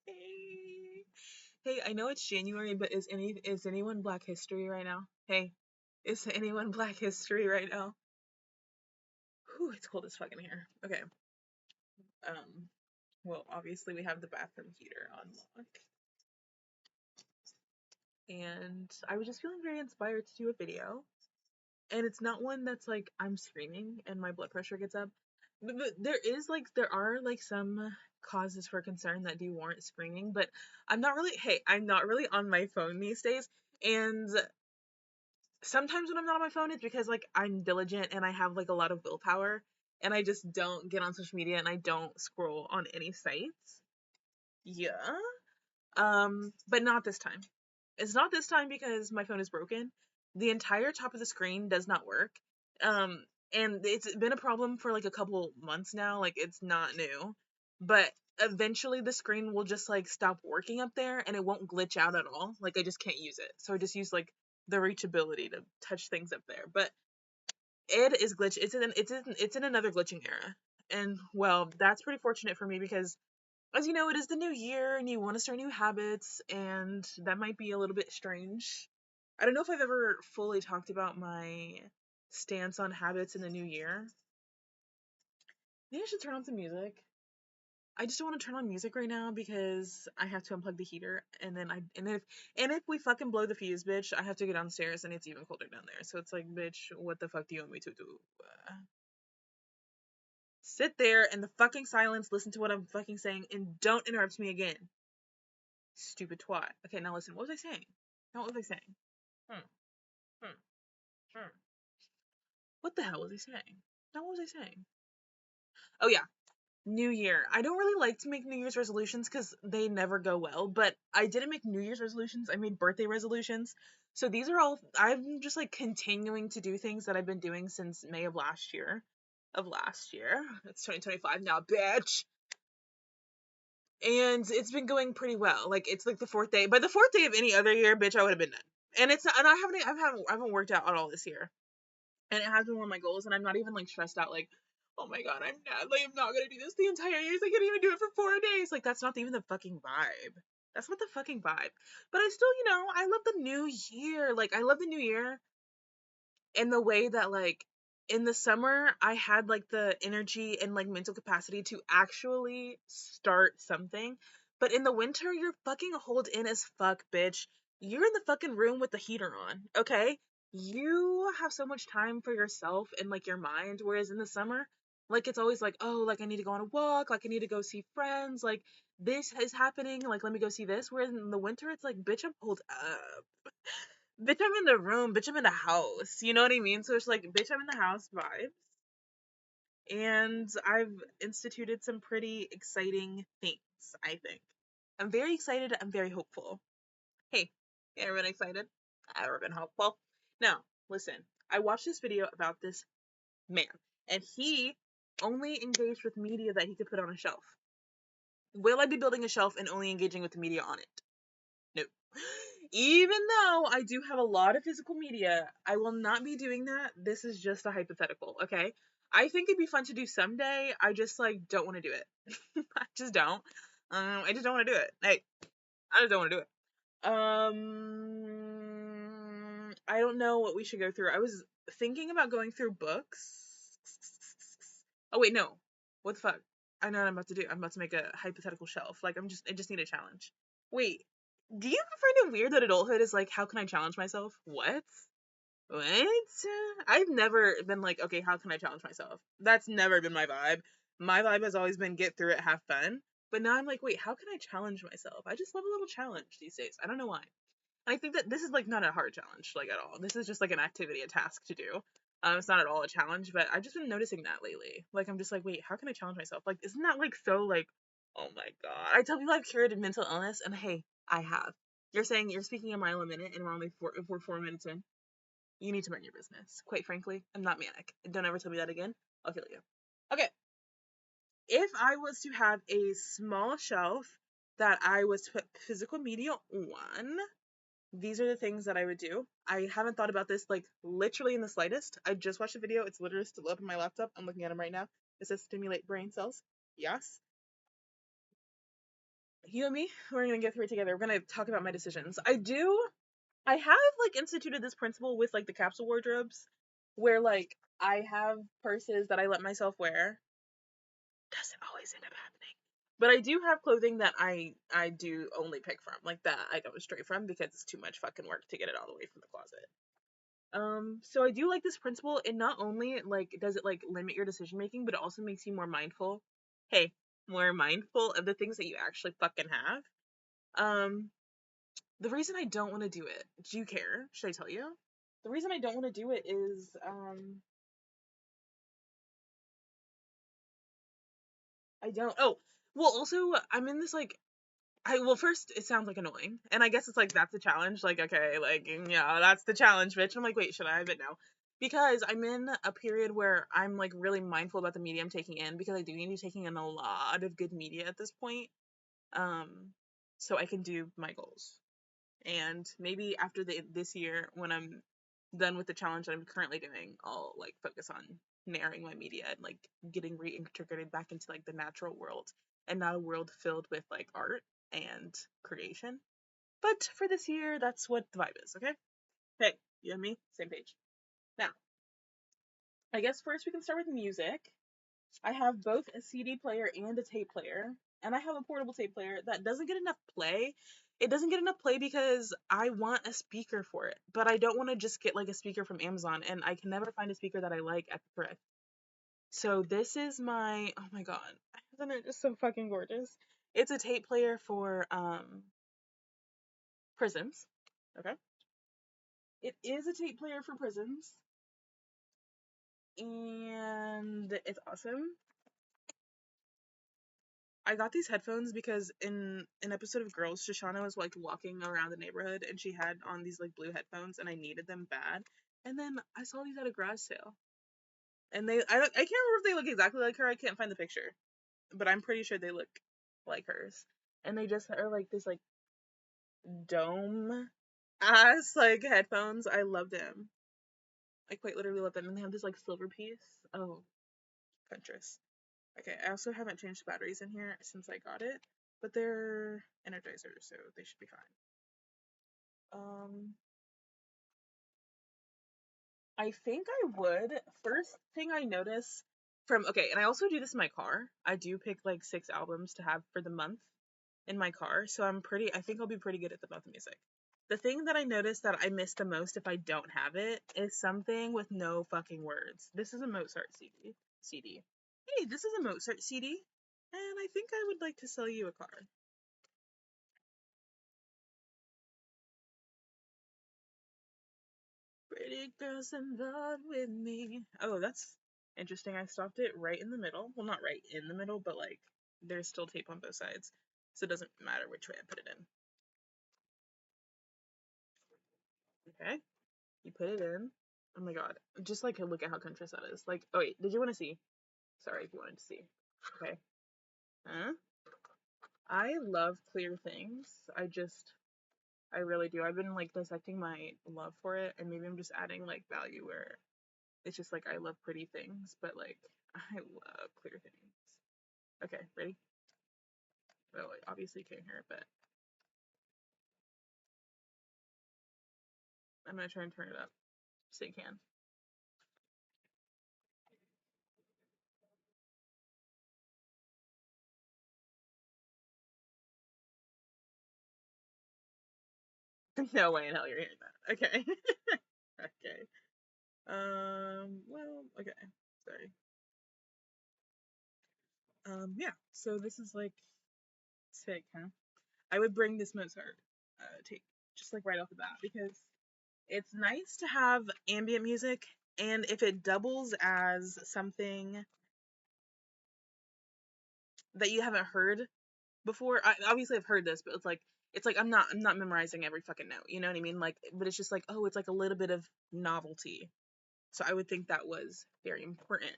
Hey, hey, I know it's January, but is anyone Black History right now? Hey, is anyone Black History right now? Whew, it's cold as fucking here. Okay. Um, well, obviously we have the bathroom heater on lock, and I was just feeling very inspired to do a video. And it's not one that's like I'm screaming and my blood pressure gets up. But there are like some causes for concern that do warrant screaming, but I'm not really on my phone these days. And sometimes when I'm not on my phone, it's because like I'm diligent and I have like a lot of willpower and I just don't get on social media and I don't scroll on any sites. Yeah. But not this time. It's not this time because my phone is broken. The entire top of the screen does not work. Um, and it's been a problem for like a couple months now. Like it's not new. But eventually the screen will just like stop working up there and it won't glitch out at all. Like I just can't use it. So I just use like the reachability to touch things up there. But it is glitch. It's in another glitching era. And well, that's pretty fortunate for me because as you know, it is the new year and you want to start new habits, and that might be a little bit strange. I don't know if I've ever fully talked about my stance on habits in the new year. Maybe I should turn on some music. I just don't want to turn on music right now because I have to unplug the heater, and then if we fucking blow the fuse, bitch, I have to go downstairs and it's even colder down there. So it's like, bitch, what the fuck do you want me to do? Sit there in the fucking silence, listen to what I'm fucking saying, and don't interrupt me again. Stupid twat. Okay, now listen. What was I saying? Now what was I saying? Hmm. Hmm. Hmm. What the hell was I saying? Now what was I saying? Oh yeah, New Year. I don't really like to make New Year's resolutions because they never go well. But I didn't make New Year's resolutions. I made birthday resolutions. So these are all. I'm just like continuing to do things that I've been doing since May of last year. It's 2025 now, bitch. And it's been going pretty well. Like it's like the fourth day. By the fourth day of any other year, bitch, I would have been done. And I haven't worked out at all this year, and it has been one of my goals. And I'm not even like stressed out. Like, oh my god, I'm not gonna do this the entire year. I can't even do it for 4 days. Like that's not even the fucking vibe. That's not the fucking vibe. But I still, I love the new year. Like I love the new year in the way that like in the summer I had like the energy and like mental capacity to actually start something. But in the winter you're fucking holed in as fuck, bitch. You're in the fucking room with the heater on, okay? You have so much time for yourself and like your mind, whereas in the summer, like it's always like, oh, like I need to go on a walk, like I need to go see friends, like this is happening, like let me go see this. Whereas in the winter it's like, bitch, I'm holed up. Bitch, I'm in the room. Bitch, I'm in the house. You know what I mean? So it's like, bitch, I'm in the house vibes. And I've instituted some pretty exciting things, I think. I'm very excited. I'm very hopeful. Hey, you ever been excited? Ever been hopeful? Now, listen, I watched this video about this man, and he only engaged with media that he could put on a shelf. Will I be building a shelf and only engaging with the media on it? No. Even though I do have a lot of physical media, I will not be doing that. This is just a hypothetical, okay? I think it'd be fun to do someday. I just like don't want to do it. I just don't. I just don't want to do it. Hey, I just don't want to do it. I don't know what we should go through. I was thinking about going through books. Oh wait, no. What the fuck? I know what I'm about to do. I'm about to make a hypothetical shelf. Like I just need a challenge. Wait, do you find it weird that adulthood is like, how can I challenge myself? What? What? I've never been like, okay, how can I challenge myself? That's never been my vibe. My vibe has always been get through it, have fun. But now I'm like, wait, how can I challenge myself? I just love a little challenge these days. I don't know why. I think that this is like not a hard challenge, like at all. This is just like an activity, a task to do. It's not at all a challenge, but I've just been noticing that lately. Like I'm just like, wait, how can I challenge myself? Like, isn't that like so like, oh my god? I tell people I've cured mental illness, and hey, I have. You're saying you're speaking a mile a minute, and we're 4 minutes in. You need to mind your business. Quite frankly, I'm not manic. Don't ever tell me that again. I'll kill you. Okay, if I was to have a small shelf that I was to put physical media on, these are the things that I would do. I haven't thought about this like literally in the slightest. I just watched a video. It's literally still up on my laptop. I'm looking at them right now. It says stimulate brain cells. Yes. You and me, we're gonna get through it together. We're gonna talk about my decisions. I have like instituted this principle with like the capsule wardrobes, where like I have purses that I let myself wear. Doesn't always end up happening, but I do have clothing that I do only pick from, like that I go straight from because it's too much fucking work to get it all the way from the closet. So I do like this principle, and not only like does it like limit your decision making, but it also makes you more mindful. Hey, more mindful of the things that you actually fucking have. Um, the reason I don't want to do it, do you care? Should I tell you? The reason I don't want to do it is I don't. Oh, well, also I'm in this like well, first it sounds like annoying, and I guess it's like that's the challenge. Like, okay, like yeah, that's the challenge, bitch. I'm like, wait, should I? But no, because I'm in a period where I'm like really mindful about the media I'm taking in, because I do need to be taking in a lot of good media at this point, um, so I can do my goals. And maybe after this year, when I'm done with the challenge that I'm currently doing, I'll like focus on narrowing my media and like getting reintegrated back into like the natural world, and not a world filled with like art and creation. But for this year, that's what the vibe is, okay? Hey, you and me, same page. Now, I guess first we can start with music. I have both a CD player and a tape player, and I have a portable tape player that doesn't get enough play. It doesn't get enough play because I want a speaker for it, but I don't want to just get like a speaker from Amazon, and I can never find a speaker that I like at the thrift. So this is my, oh my god, isn't it just so fucking gorgeous? It's a tape player for Prisms. Okay. It is a tape player for Prisms, and it's awesome. I got these headphones because in an episode of Girls, Shoshana was like walking around the neighborhood and she had on these like blue headphones, and I needed them bad. And then I saw these at a garage sale, and I can't remember if they look exactly like her. I can't find the picture, but I'm pretty sure they look like hers. And they just are like this like dome ass like headphones. I love them. I quite literally love them, and they have this like silver piece. Oh, Pinterest. Okay, I also haven't changed the batteries in here since I got it, but they're energizers, so they should be fine. Um, I think I would. First thing I notice from, okay, and I also do this in my car. I do pick like 6 albums to have for the month in my car, so I think I'll be pretty good at the month of music. The thing that I notice that I miss the most if I don't have it is something with no fucking words. This is a Mozart CD. CD. Hey, this is a Mozart CD, and I think I would like to sell you a car. Pretty girls involved with me. Oh, that's interesting. I stopped it right in the middle. Well, not right in the middle, but like there's still tape on both sides, so it doesn't matter which way I put it in. Okay, you put it in. Oh my god, just like look at how contrast that is. Like, oh wait, did you want to see? Sorry if you wanted to see. Okay. Huh? I love clear things. I really do. I've been like dissecting my love for it, and maybe I'm just adding like value where it's just like I love pretty things, but like I love clear things. Okay, ready? Well, like, obviously you can't hear it, but I'm gonna try and turn it up so you can. No way in hell you're hearing that. Okay. Okay. Well, okay. Sorry. Yeah. So this is like sick, huh? I would bring this Mozart tape just like right off the bat because it's nice to have ambient music, and if it doubles as something that you haven't heard before, obviously I've heard this, but it's like I'm not memorizing every fucking note, you know what I mean? Like, but it's just like, oh, it's like a little bit of novelty. So I would think that was very important.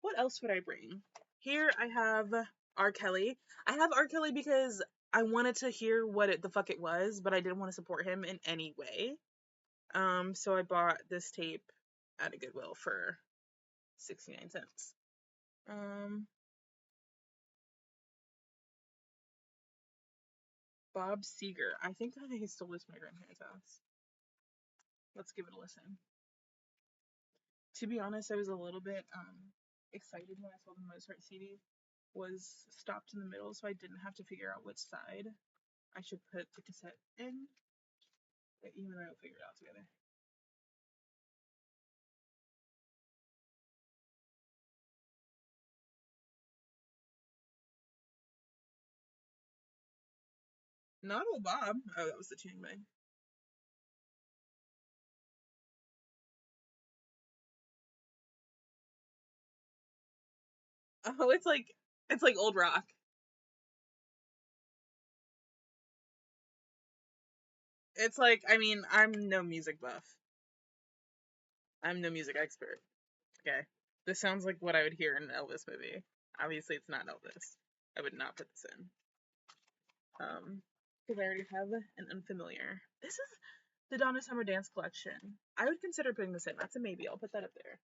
What else would I bring? Here I have R. Kelly. I have R. Kelly because I wanted to hear what the fuck it was, but I didn't want to support him in any way. So I bought this tape at a Goodwill for 69 cents. Um, Bob Seger. I think that he stole this from my grandparents' house. Let's give it a listen. To be honest, I was a little bit excited when I saw the Mozart CD was stopped in the middle, so I didn't have to figure out which side I should put the cassette in. But you and I will figure it out together. Not old Bob. Oh, that was the Chiang Mai. Oh, it's like old rock. It's like, I mean, I'm no music buff. I'm no music expert. Okay. This sounds like what I would hear in an Elvis movie. Obviously, it's not Elvis. I would not put this in. Because I already have an unfamiliar. This is the Donna Summer Dance Collection. I would consider putting this in. That's a maybe. I'll put that up there.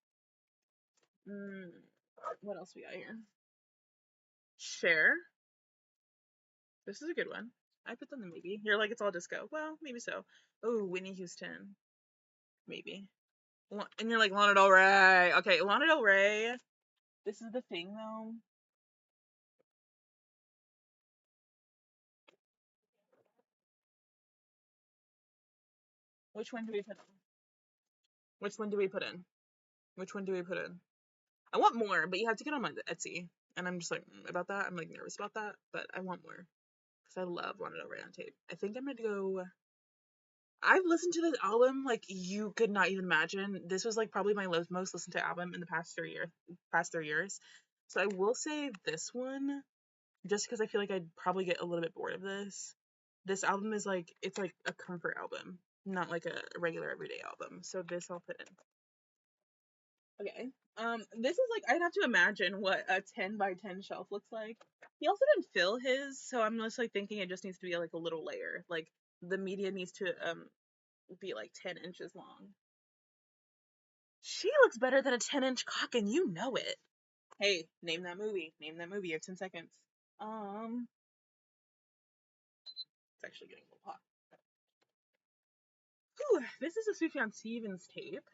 What else we got here? Cher. This is a good one. I put them in maybe. You're like, it's all disco. Well, maybe so. Oh, Whitney Houston. Maybe. And you're like, Lana Del Rey. Okay, Lana Del Rey. This is the thing, though. Which one do we put in? Which one do we put in? Which one do we put in? I want more, but you have to get on my Etsy. And I'm just like, about that. I'm like nervous about that, but I want more. Because I love Lana Del Rey on tape. I think I'm going to go. I've listened to this album like you could not even imagine. This was like probably my most listened to album in the past 3 years. So I will say this one, just because I feel like I'd probably get a little bit bored of this. This album is like, it's like a comfort album, not like a regular everyday album. So this I'll put in. Okay. This is like, I'd have to imagine what a 10 by 10 shelf looks like. He also didn't fill his, so I'm just like thinking it just needs to be like a little layer. Like the media needs to be like 10 inches long. She looks better than a 10-inch cock, and you know it. Hey, name that movie. Name that movie. You have 10 seconds. It's actually getting a little hot. Whew, this is a Sufjan Stevens tape.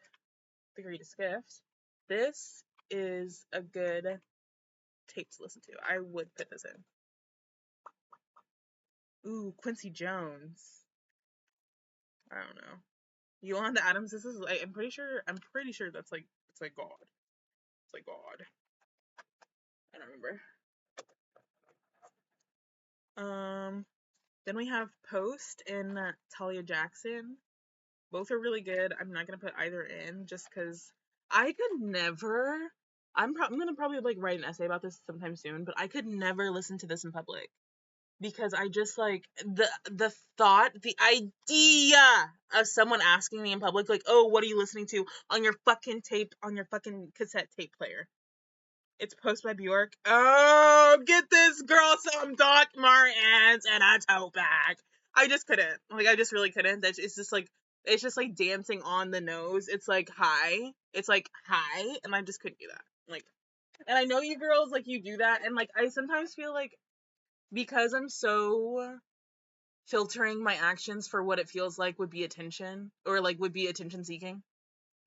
The Greatest Gift. This is a good tape to listen to. I would put this in. Ooh, Quincy Jones. I don't know. Yolanda Adams. This is. I'm pretty sure. That's like. It's like God. It's like God. I don't remember. Then we have Post and Talia Jackson. Both are really good. I'm not gonna put either in just because I could never. I'm gonna probably like write an essay about this sometime soon, but I could never listen to this in public because I just like the thought, the idea of someone asking me in public like, "Oh, what are you listening to on your fucking tape, on your fucking cassette tape player?" It's Post by Bjork. Oh, get this girl some Doc Martens and a tote bag. I just couldn't. Like, I just really couldn't. It's just like dancing on the nose. It's like high. It's like high, and I just couldn't do that. Like, and I know you girls like you do that, and like I sometimes feel like because I'm so filtering my actions for what it feels like would be attention or like would be attention seeking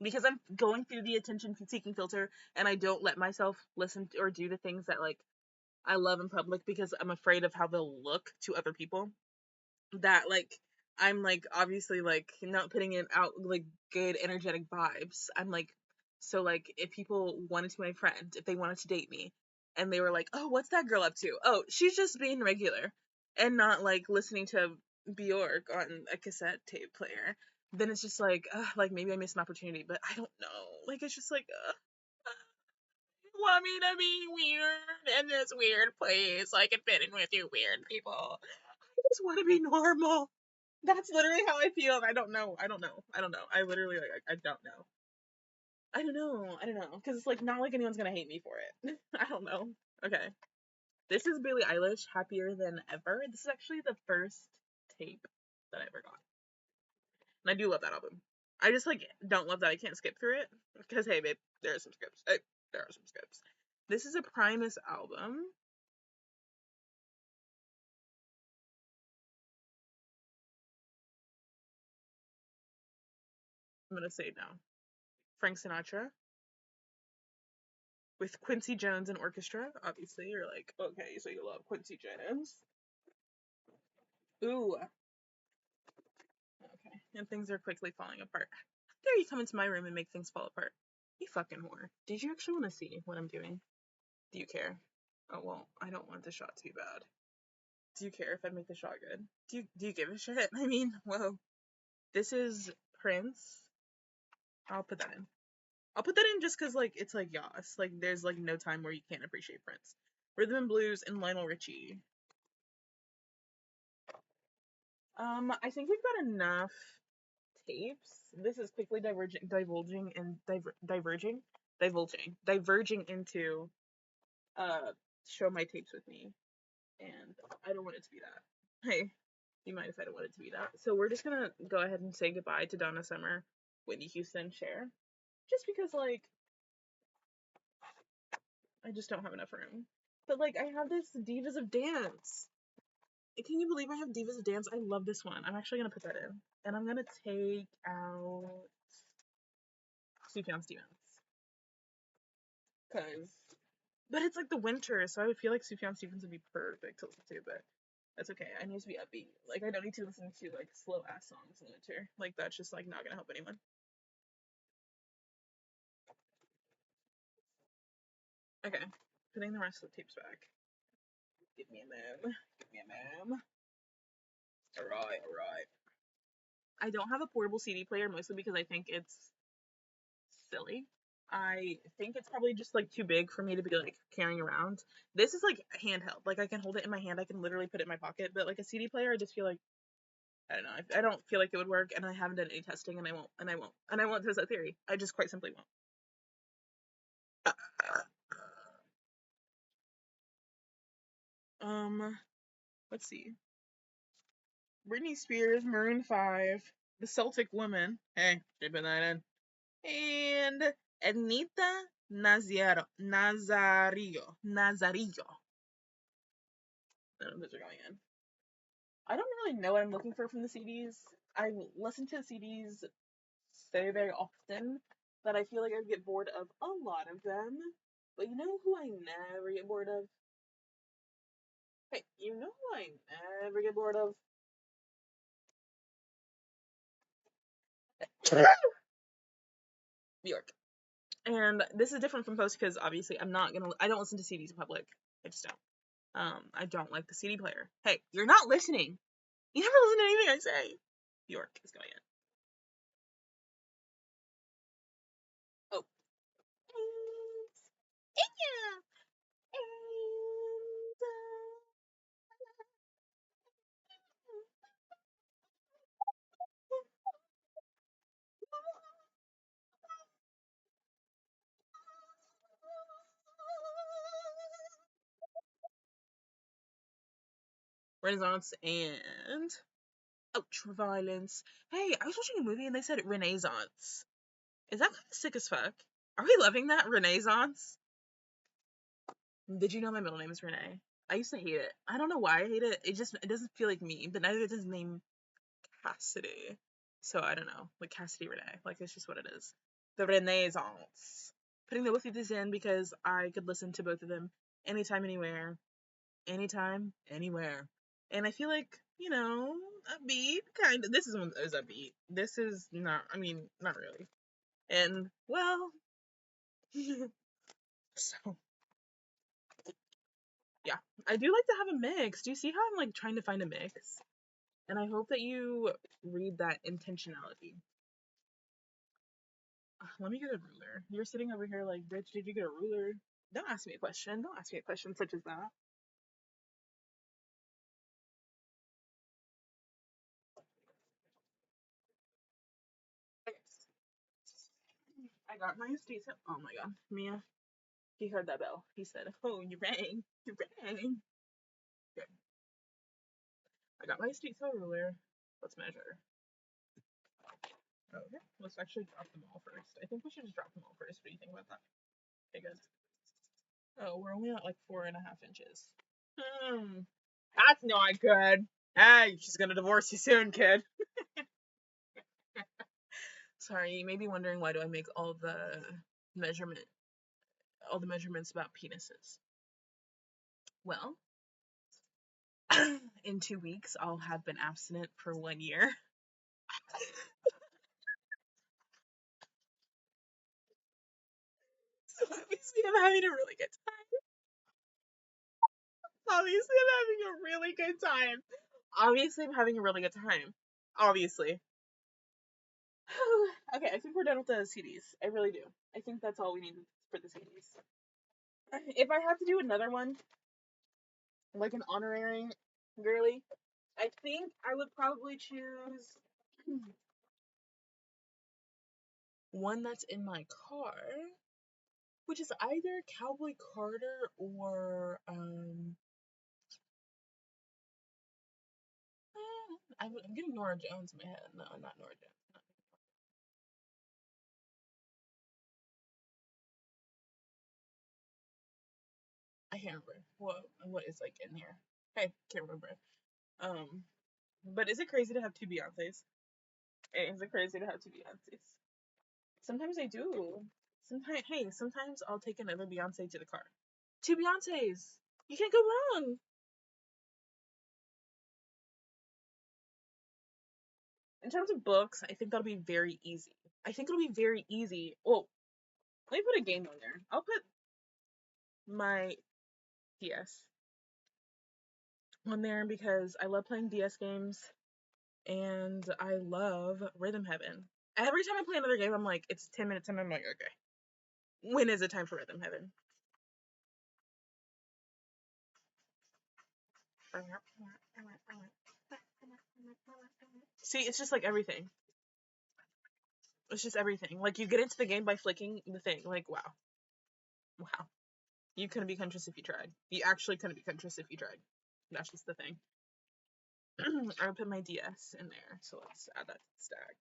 because I'm going through the attention seeking filter and I don't let myself listen or do the things that like I love in public because I'm afraid of how they'll look to other people. That like I'm like obviously like not putting it out like good energetic vibes. I'm like so like if people wanted to be my friend, if they wanted to date me and they were like, "Oh, what's that girl up to?" "Oh, she's just being regular." And not like listening to Bjork on a cassette tape player. Then it's just like maybe I missed an opportunity, but I don't know. Like it's just like you want me to be weird in this weird place so I can fit in with you weird people. I just want to be normal. That's literally how I feel. I don't know. I literally like I don't know. I don't know. Because it's like not like anyone's gonna hate me for it. I don't know. Okay. This is Billie Eilish, Happier Than Ever. This is actually the first tape that I ever got. And I do love that album. I just like don't love that I can't skip through it. Because hey babe, there are some skips. Hey, there are some skips. This is a Primus album. I'm gonna say no. Frank Sinatra with Quincy Jones and orchestra. Obviously, you're like, okay, so you love Quincy Jones. Ooh. Okay. And things are quickly falling apart. Dare you come into my room and make things fall apart? You fucking whore. Did you actually want to see what I'm doing? Do you care? Oh well, I don't want the shot to be bad. Do you care if I make the shot good? Do you give a shit? I mean, whoa. This is Prince. I'll put that in. I'll put that in just because like it's like yas. Like there's like no time where you can't appreciate Prince. Rhythm and Blues and Lionel Richie. I think we've got enough tapes. This is quickly diverging into show my tapes with me, and I don't want it to be that. Hey, you mind if I don't want it to be that? So we're just gonna go ahead and say goodbye to Donna Summer, Whitney Houston, Cher, just because like I just don't have enough room. But like I have this Divas of Dance. Can you believe I have Divas of Dance? I love this one. I'm actually gonna put that in, and I'm gonna take out Sufjan Stevens, cause but it's like the winter, so I would feel like Sufjan Stevens would be perfect to listen to, but that's okay. I need to be upbeat. Like I don't need to listen to like slow ass songs in the winter. Like that's just like not gonna help anyone. Okay, putting the rest of the tapes back. Give me a mem. Give me a mem. Alright, alright. I don't have a portable CD player mostly because I think it's silly. I think it's probably just like too big for me to be like carrying around. This is like handheld. Like I can hold it in my hand. I can literally put it in my pocket. But like a CD player, I just feel like I don't know. I don't feel like it would work, and I haven't done any testing, and I won't, and I won't, and I won't test that theory. I just quite simply won't. Let's see. Britney Spears, Maroon 5, The Celtic Woman. Hey, shipping that in. And Anita Nazario. None of those are going in. I don't really know what I'm looking for from the CDs. I listen to the CDs so very often that I feel like I get bored of a lot of them. But you know who I never get bored of? Hey, you know who I never get bored of? Bjork. And this is different from post because obviously I don't listen to CDs in public. I just don't. I don't like the CD player. Hey, you're not listening. You never listen to anything I say. Bjork is going in. Oh. Renaissance and ultraviolence. Hey, I was watching a movie and they said Renaissance. Is that kind of sick as fuck? Are we loving that Renaissance? Did you know my middle name is Renee? I used to hate it. I don't know why I hate it. It doesn't feel like me, but neither does his name Cassidy. So I don't know. Like Cassidy Renee. Like it's just what it is. The Renaissance. Putting the both of these in because I could listen to both of them anytime, anywhere. Anytime, anywhere. And I feel like, upbeat, kind of. This is one of those upbeat. This is not, I mean, not really. And, well, so, yeah. I do like to have a mix. Do you see how I'm, like, trying to find a mix? And I hope that you read that intentionality. Let me get a ruler. You're sitting over here like, bitch, did you get a ruler? Don't ask me a question. Don't ask me a question such as that. Okay. I got my estate. Oh my god. Mia, he heard that bell. He said, oh, you rang. You rang. Good. I got my estate sale ruler. Let's measure. Okay. Let's actually drop them all first. I think we should just drop them all first. What do you think about that? Okay, good. Oh, we're only at like 4.5 inches. That's not good. Hey, she's gonna divorce you soon, kid. Sorry, you may be wondering why do I make measurement, all the measurements about penises. Well, in 2 weeks, I'll have been abstinent for 1 year. So obviously, I'm having a really good time. Obviously, I'm having a really good time. Obviously, I'm having a really good time. Obviously. Okay, I think we're done with the CDs. I really do. I think that's all we need for the CDs. If I have to do another one, like an honorary girly, I think I would probably choose one that's in my car, which is either Cowboy Carter or I'm getting Nora Jones in my head. No, not Nora Jones. Not. I can't remember what is like in here. I can't remember. Um, but is it crazy to have two Beyoncés? Is it crazy to have two Beyoncés? Sometimes I do. Sometimes I'll take another Beyonce to the car. Two Beyoncés. You can't go wrong. In terms of books, I think that'll be very easy. I think it'll be very easy. Oh, let me put a game on there. I'll put my DS on there because I love playing DS games and I love Rhythm Heaven. Every time I play another game, I'm like, it's 10 minutes and I'm like, okay, when is it time for Rhythm Heaven? See, it's just like everything. It's just everything. Like, you get into the game by flicking the thing. Like, wow. Wow. You couldn't be conscious if you tried. You actually couldn't be conscious if you tried. That's just the thing. I'll put my DS in there. So let's add that to the stack.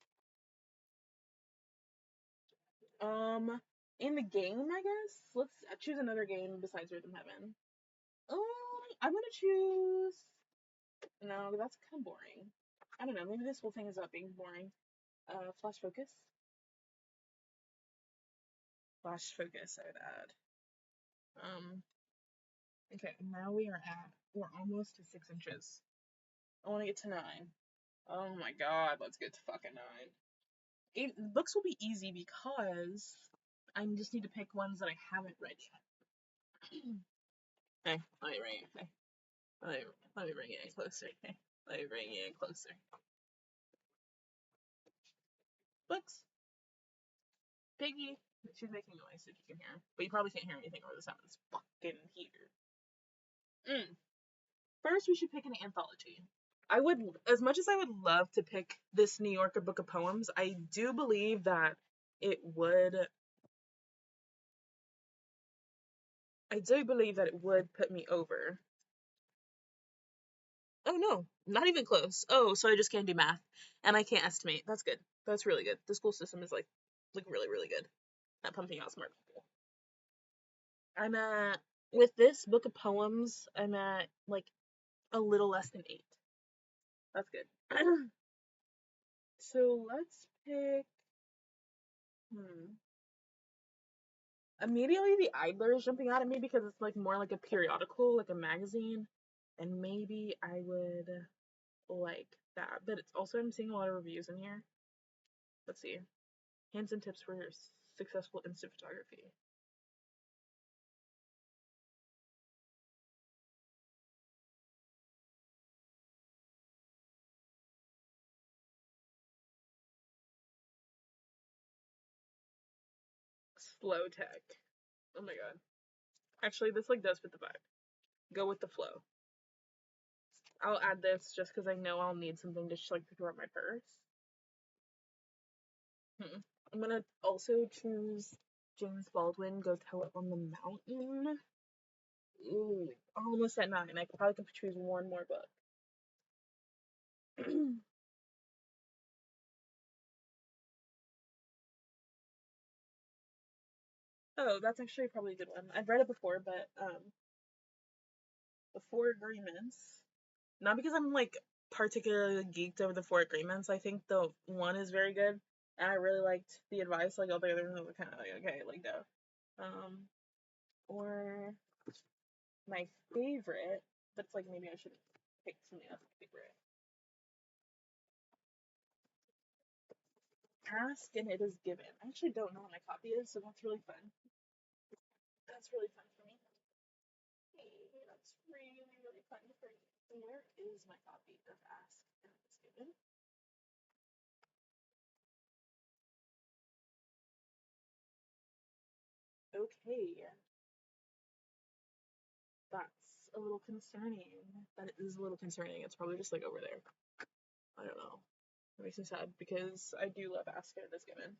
In the game, I guess. Let's choose another game besides Rhythm Heaven. I'm gonna choose. No, that's kind of boring. I don't know. Maybe this whole thing is up being boring. Flash Focus. Flash Focus, I would add. Okay, now we're almost to 6 inches. I want to get to 9. Oh my god, let's get to fucking 9. Books will be easy because I just need to pick ones that I haven't read yet. Hey, let me bring it. Hey, let me bring it in closer. Hey, let me bring it in closer. Books. Piggy. She's making noise if you can hear. But you probably can't hear anything over the sound of this fucking heater. First, we should pick an anthology. I would, as much as I would love to pick this New Yorker book of poems, I do believe that it would. I do believe that it would put me over. Oh no, not even close. Oh, so I just can't do math and I can't estimate. That's good. That's really good. The school system is like really really good at pumping out smart people. I'm at with this book of poems. I'm at like a little less than 8. That's good. So let's pick. Immediately, the Idler is jumping out at me because it's like more like a periodical, like a magazine, and maybe I would like that. But it's also I'm seeing a lot of reviews in here. Let's see. Hints and tips for successful instant photography. Slow tech. Oh my god. Actually, this like does fit the vibe. Go with the flow. I'll add this just because I know I'll need something to like throw up my purse. I'm gonna also choose James Baldwin. Go Tell It on the Mountain. Ooh, almost at 9. I probably could choose one more book. Oh, that's actually probably a good one. I've read it before, but The Four Agreements. Not because I'm like particularly geeked over the Four Agreements. I think the one is very good, and I really liked the advice. Like all the other ones were kind of like, okay, like no. Or my favorite, but it's like maybe I should pick something else my favorite. Ask and it is given. I actually don't know what my copy is, so that's really fun. That's really fun for me. Hey, that's really, really fun for you. Where is my copy of Ask and it is given? Okay, that's a little concerning. That is a little concerning. It's probably just like over there. I don't know. It makes me sad because I do love Ask and it is given.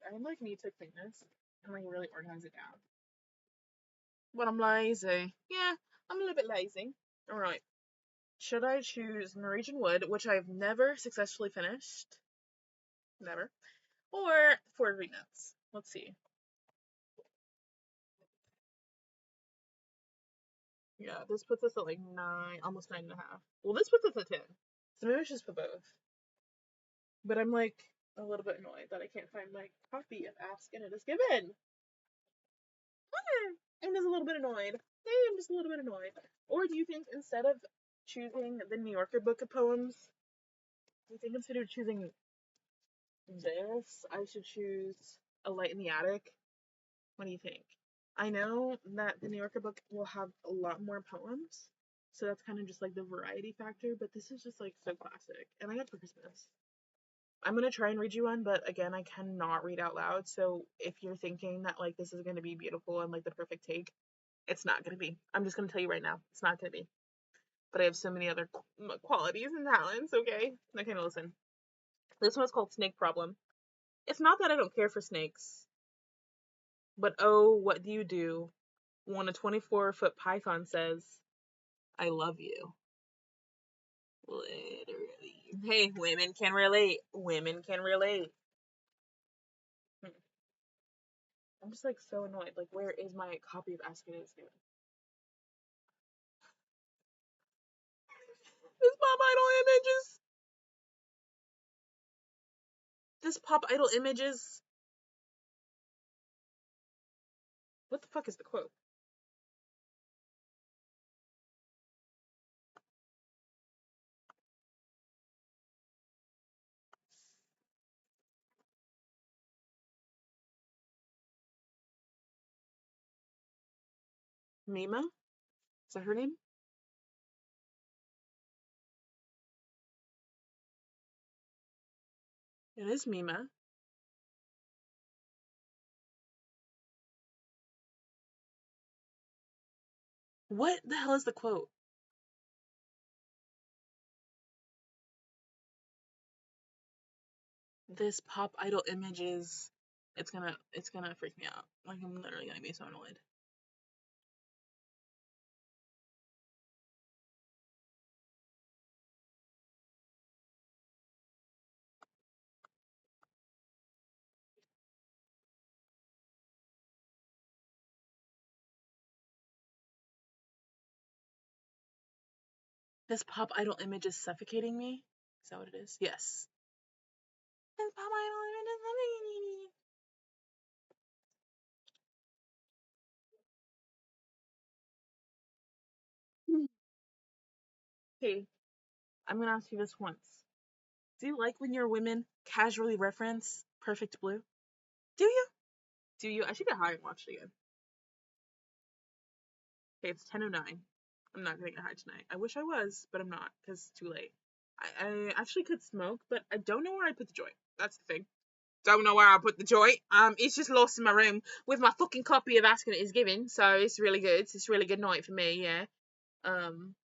I like need to clean this and like really organize it down. But I'm lazy. Yeah, I'm a little bit lazy. All right. Should I choose Norwegian Wood, which I've never successfully finished? Never. Or Four Green Nuts? Let's see. Yeah, this puts us at like 9, almost 9.5. Well, this puts us at 10. So maybe I should just put both. But I'm like a little bit annoyed that I can't find my copy of Ask and It Is Given. I'm just a little bit annoyed. Hey, I'm just a little bit annoyed. Or do you think instead of choosing the New Yorker book of poems, do you think instead of choosing this, I should choose A Light in the Attic? What do you think? I know that the New Yorker book will have a lot more poems, so that's kind of just like the variety factor, but this is just like so classic, and I got it for Christmas. I'm gonna try and read you one, but again, I cannot read out loud, so if you're thinking that like this is gonna be beautiful and like the perfect take, it's not gonna be. I'm just gonna tell you right now, it's not gonna be. But I have so many other qualities and talents, okay? Okay, now listen. This one is called Snake Problem. It's not that I don't care for snakes, but oh, what do you do when a 24-foot python says, I love you? Literally. Hey, women can relate. Women can relate. Hmm. I'm just like so annoyed. Like, where is my copy of Ask It Is Given? This pop idol images. This pop idol images. What the fuck is the quote? Mima? Is that her name? It is Mima. What the hell is the quote? This pop idol images. It's gonna freak me out. Like I'm literally gonna be so annoyed. This pop idol image is suffocating me. Is that what it is? Yes. This pop idol image is suffocating me. Hey, I'm gonna ask you this once. Do you like when your women casually reference Perfect Blue? Do you? Do you? I should get high and watch it again. Okay, it's 10:09. I'm not gonna get high tonight. I wish I was, but I'm not because it's too late. I actually could smoke, but I don't know where I put the joint. That's the thing. Don't know where I put the joint. It's just lost in my room with my fucking copy of Asking It Is Given. So it's really good. It's a really good night for me. Yeah. Um.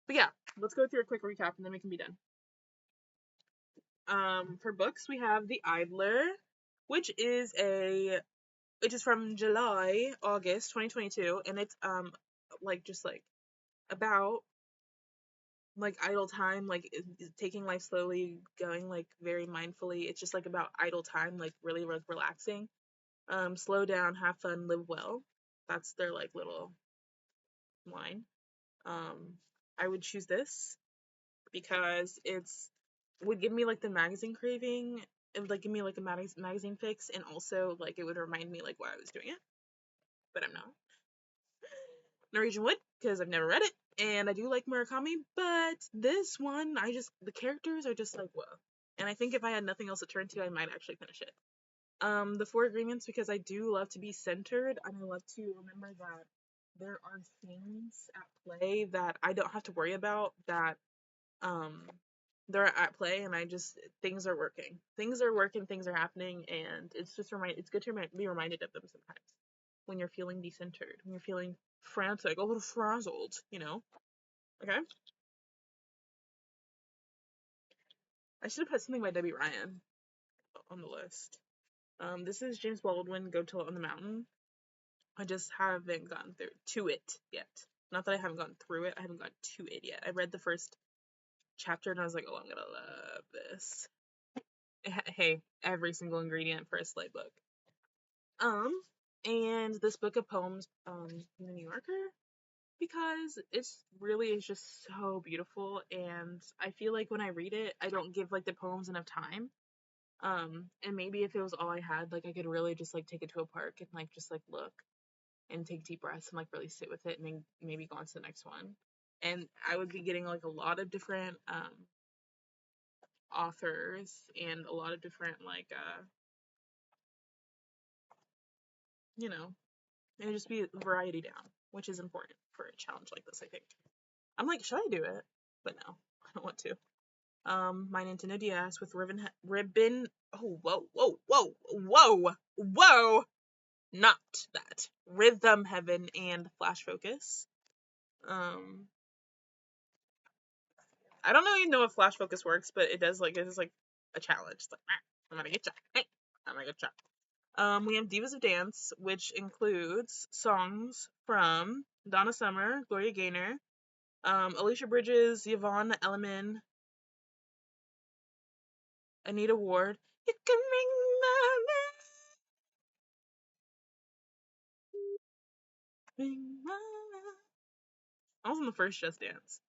But yeah, let's go through a quick recap and then we can be done. For books we have The Idler, which is from August 2022, and it's like just like about like idle time, like taking life slowly, going like very mindfully. It's just like about idle time, like really relaxing. Slow down, have fun, live well. That's their like little line. Um, I would choose this because it's would give me like the magazine craving. It would like give me like a magazine fix, and also like it would remind me like why I was doing it, but I'm not. Norwegian Wood because I've never read it, and I do like Murakami, but this one the characters are just like whoa. And I think if I had nothing else to turn to, I might actually finish it. The Four Agreements because I do love to be centered and I love to remember that there are things at play that I don't have to worry about that um they're at play, and I just things are working. Things are working, things are happening, and it's good to be reminded of them sometimes when you're feeling decentered, when you're feeling frantic, a little frazzled, you know? Okay? I should have put something by Debbie Ryan on the list. This is James Baldwin, Go Tell It on the Mountain. I just haven't gotten through to it yet. Not that I haven't gotten through it, I haven't gotten to it yet. I read the first chapter and I was like, oh, I'm gonna love this. Hey, every single ingredient for a slay book. Um, and this book of poems, from the New Yorker, because it's really is just so beautiful, and I feel like when I read it, I don't give like the poems enough time. And maybe if it was all I had, like I could really just like take it to a park and like just like look and take deep breaths and like really sit with it and then maybe go on to the next one. And I would be getting like a lot of different authors and a lot of different like you know, it would just be variety down, which is important for a challenge like this, I think. I'm like, should I do it? But no, I don't want to. My Nintendo DS with ribbon. Oh, whoa, not that. Rhythm Heaven and Flash Focus. Um, I don't even know if Flash Focus works, but it does like it is like a challenge. It's like I'm gonna get you. Hey, I'm gonna get you. We have Divas of Dance, which includes songs from Donna Summer, Gloria Gaynor, Alicia Bridges, Yvonne Elliman, Anita Ward. You can ring my I was on the first Just Dance.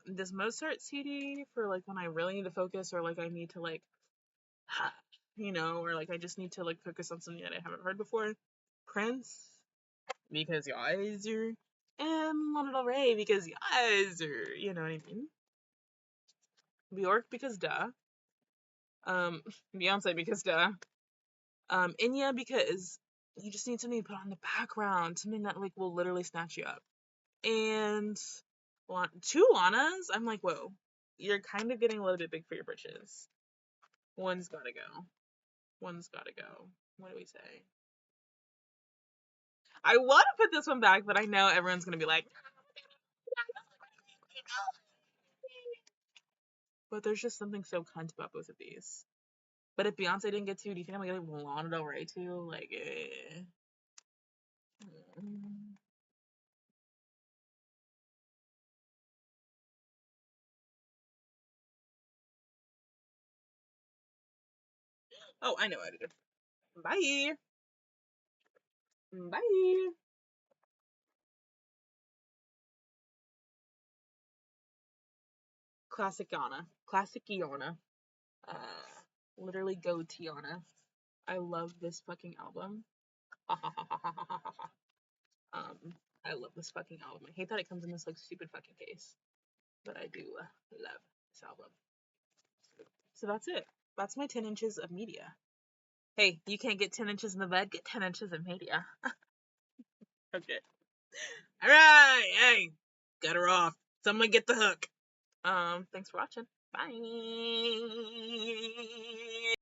This Mozart CD for like when I really need to focus or like I need to like, or like I just need to like focus on something that I haven't heard before. Prince, because you guys are, and Lana Del Rey because you guys are, you know what I mean? Bjork because duh. Um, Beyonce because duh. Inya because you just need something to put on the background, something that like will literally snatch you up. And two Lanas, I'm like, whoa, you're kind of getting a little bit big for your britches. One's gotta go. One's gotta go. What do we say? I want to put this one back, but I know everyone's gonna be like, but there's just something so cunt about both of these. But if Beyonce didn't get two, do you think I'm gonna get Lana Del Rey too? Like, eh. Oh, I know how to do. Bye. Bye. Classic Yana. Classic Yana. Literally go Tiana. I love this fucking album. I love this fucking album. I hate that it comes in this like stupid fucking case, but I do love this album. So that's it. That's my 10 inches of media. Hey, you can't get 10 inches in the bed, get 10 inches of media. Okay. All right. Hey, got her off. Someone get the hook. Thanks for watching. Bye.